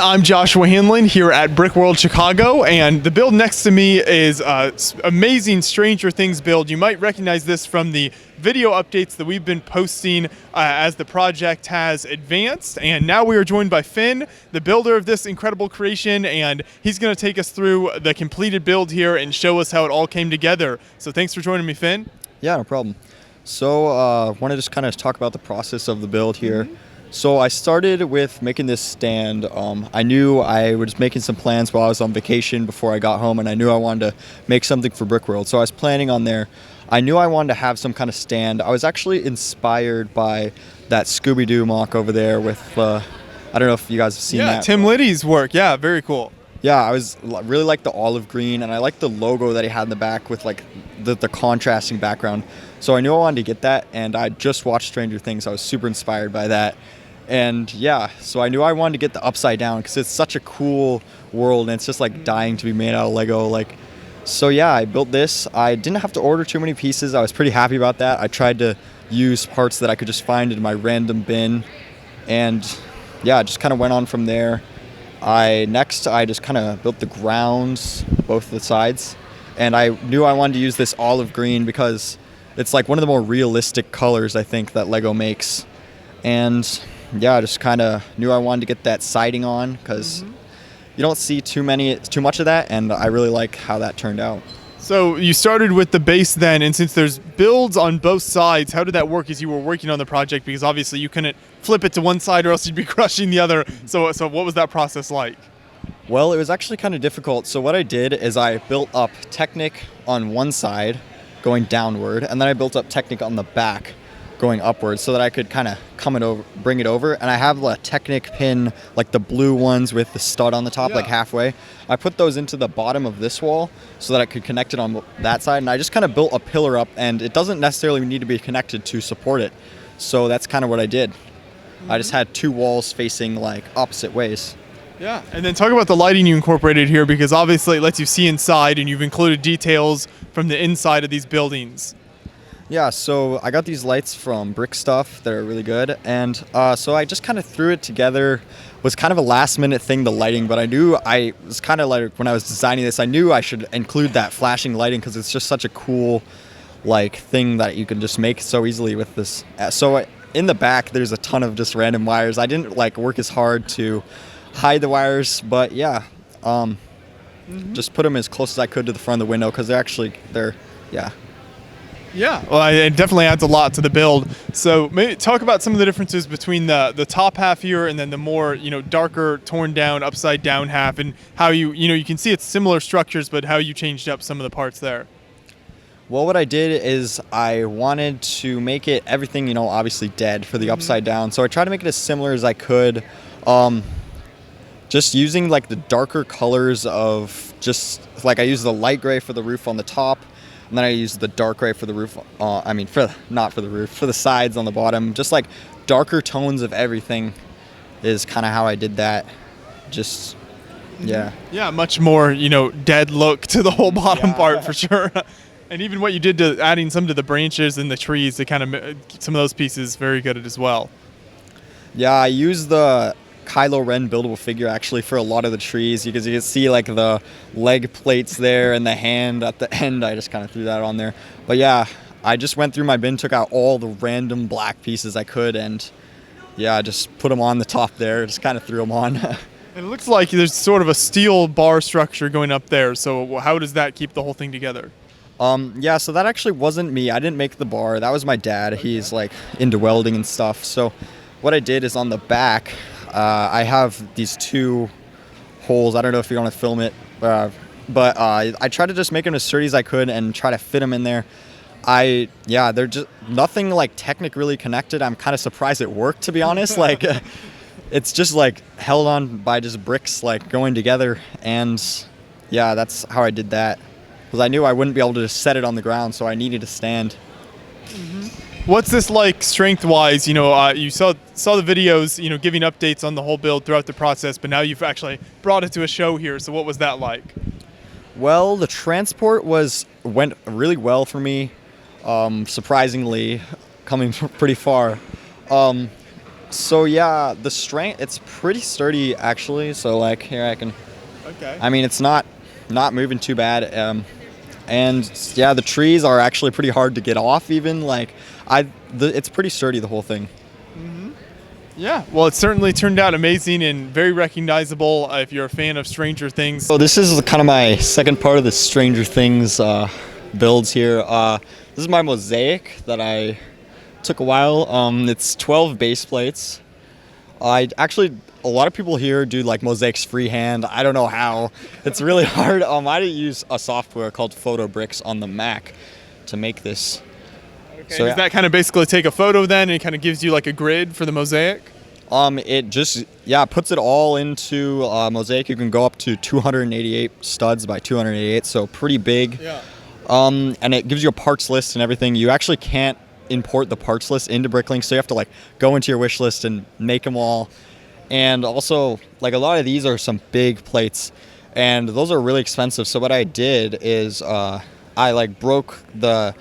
I'm Joshua Hanlon here at Brick World Chicago, and the build next to me is amazing Stranger Things build. You might recognize this from the video updates that we've been posting as the project has advanced. And now we are joined by Finn, the builder of this incredible creation, and he's going to take us through the completed build here and show us how it all came together. So thanks for joining me, Finn. Yeah, no problem. So I want to just kind of talk about the process of the build here. So I started with making this stand. I knew I was making some plans while I was on vacation before I got home, and I knew I wanted to make something for Brick World. So I was planning on there. I knew I wanted to have some kind of stand. I was actually inspired by that Scooby-Doo mock over there with, I don't know if you guys have seen that. Yeah, Tim Liddy's work. Yeah, very cool. Yeah, I really like the olive green, and I like the logo that he had in the back with like the contrasting background. So I knew I wanted to get that, and I just watched Stranger Things. So I was super inspired by that. And yeah, so I knew I wanted to get the upside down because it's such a cool world, and it's just like dying to be made out of Lego. So yeah, I built this. I didn't have to order too many pieces. I was pretty happy about that. I tried to use parts that I could just find in my random bin, and yeah, I just kind of went on from there. Next I just kind of built the grounds, both of the sides, and I knew I wanted to use this olive green because it's like one of the more realistic colors I think that Lego makes. And yeah, I just kind of knew I wanted to get that siding on because you don't see too much of that, and I really like how that turned out. So you started with the base then, and since there's builds on both sides, how did that work as you were working on the project? Because obviously you couldn't flip it to one side or else you'd be crushing the other. So what was that process like? Well, it was actually kind of difficult. So what I did is I built up Technic on one side going downward, and then I built up Technic on the back going upwards so that I could kind of bring it over. And I have a Technic pin, like the blue ones with the stud on the top, like halfway. I put those into the bottom of this wall so that I could connect it on that side. And I just kind of built a pillar up, and it doesn't necessarily need to be connected to support it. So that's kind of what I did. I just had two walls facing like opposite ways. Yeah, and then talk about the lighting you incorporated here, because obviously it lets you see inside, and you've included details from the inside of these buildings. Yeah, so I got these lights from Brick Stuff that are really good, and so I just kind of threw it together. It was kind of a last minute thing, the lighting, but I knew I was kind of like, when I was designing this, I knew I should include that flashing lighting because it's just such a cool like thing that you can just make so easily with this. So in the back, there's a ton of just random wires. I didn't like work as hard to hide the wires, but yeah, just put them as close as I could to the front of the window because they're Yeah, well, it definitely adds a lot to the build. So maybe talk about some of the differences between the top half here and then the more, darker, torn down, upside down half, and how you can see it's similar structures, but how you changed up some of the parts there. Well, what I did is I wanted to make it everything, obviously dead for the upside down. So I tried to make it as similar as I could. Just using like the darker colors of I used the light gray for the roof on the top. And then I used the dark gray for the roof, not for the roof, for the sides on the bottom. Just like darker tones of everything is kind of how I did that. Just, yeah. Yeah, much more, dead look to the whole bottom part for sure. And even what you did to adding some to the branches and the trees to kind of some of those pieces very good as well. Yeah, I used the Kylo Ren buildable figure actually for a lot of the trees because you can see like the leg plates there and the hand at the end. I just kind of threw that on there. But yeah, I just went through my bin, took out all the random black pieces I could, and yeah, just put them on the top there. Just kind of threw them on. And it looks like there's sort of a steel bar structure going up there. So how does that keep the whole thing together? Yeah, so that actually wasn't me. I didn't make the bar. That was my dad. Okay. He's like into welding and stuff. So what I did is on the back, I have these two holes. I don't know if you want to film it, but I tried to just make them as sturdy as I could and try to fit them in there. They're just nothing like Technic really connected. I'm kind of surprised it worked, to be honest. Like, it's just like held on by just bricks like going together, and yeah, that's how I did that because I knew I wouldn't be able to just set it on the ground, so I needed a stand. What's this like strength-wise? You saw the videos, giving updates on the whole build throughout the process, but now you've actually brought it to a show here. So what was that like? Well, the transport went really well for me, surprisingly, coming from pretty far. So yeah, the strength, it's pretty sturdy actually. So like here I can, Okay. I mean, it's not moving too bad. And yeah, the trees are actually pretty hard to get off even. Like it's pretty sturdy, the whole thing. Yeah, well, it certainly turned out amazing and very recognizable if you're a fan of Stranger Things. So this is kind of my second part of the Stranger Things builds here. This is my Mosaic that I took a while. It's 12 base plates. A lot of people here do like mosaics freehand. I don't know how. It's really hard. I use a software called Photo Bricks on the Mac to make this. Okay. So Does that kind of basically take a photo then and it kind of gives you like a grid for the mosaic? It just puts it all into Mosaic. You can go up to 288 studs by 288, so pretty big. Yeah. And it gives you a parts list and everything. You actually can't import the parts list into Bricklink, so you have to like go into your wish list and make them all. And also, like a lot of these are some big plates, and those are really expensive. So what I did is I like broke the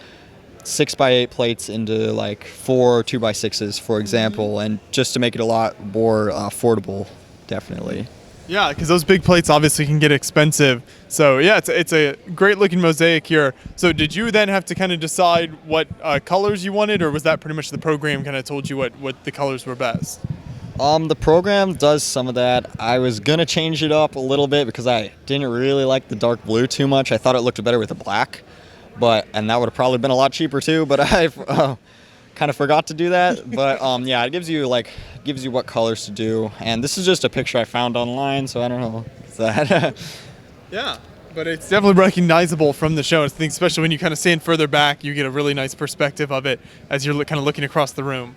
6x8 plates into like 4 2x6s, for example, and just to make it a lot more affordable, definitely. Yeah, because those big plates obviously can get expensive. So yeah, it's a great looking mosaic here. So did you then have to kind of decide what colors you wanted, or was that pretty much the program kind of told you what the colors were best? The program does some of that. I was gonna change it up a little bit because I didn't really like the dark blue too much. I thought it looked better with the black, and that would have probably been a lot cheaper too. But I kind of forgot to do that. But yeah, it gives you what colors to do. And this is just a picture I found online, so I don't know that. Yeah, but it's definitely recognizable from the show. I think especially when you kind of stand further back, you get a really nice perspective of it as you're kind of looking across the room.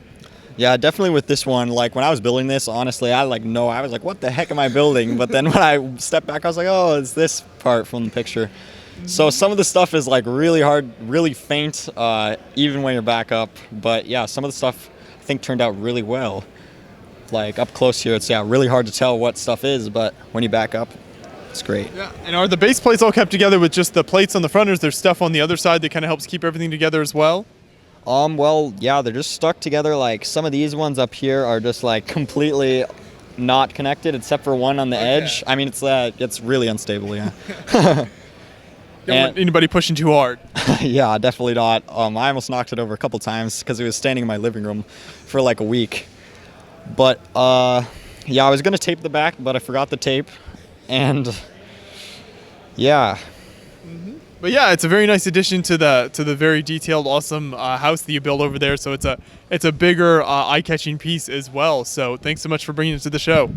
Yeah, definitely with this one. Like when I was building this, honestly, I was like, what the heck am I building? But then when I stepped back, I was like, oh, it's this part from the picture. So some of the stuff is like really hard, really faint, even when you're back up. But yeah, some of the stuff I think turned out really well. Like up close here, it's really hard to tell what stuff is, but when you back up, it's great. Yeah, and are the base plates all kept together with just the plates on the front, or is there stuff on the other side that kind of helps keep everything together as well? Well, yeah, they're just stuck together. Like some of these ones up here are just like completely not connected except for one on the edge. I mean, it's really unstable, yeah. Don't want anybody pushing too hard. Yeah, definitely not. I almost knocked it over a couple times because it was standing in my living room for like a week. But yeah, I was gonna tape the back, but I forgot the tape, and yeah. But yeah, it's a very nice addition to the very detailed, awesome house that you built over there. So it's a bigger, eye-catching piece as well. So thanks so much for bringing it to the show.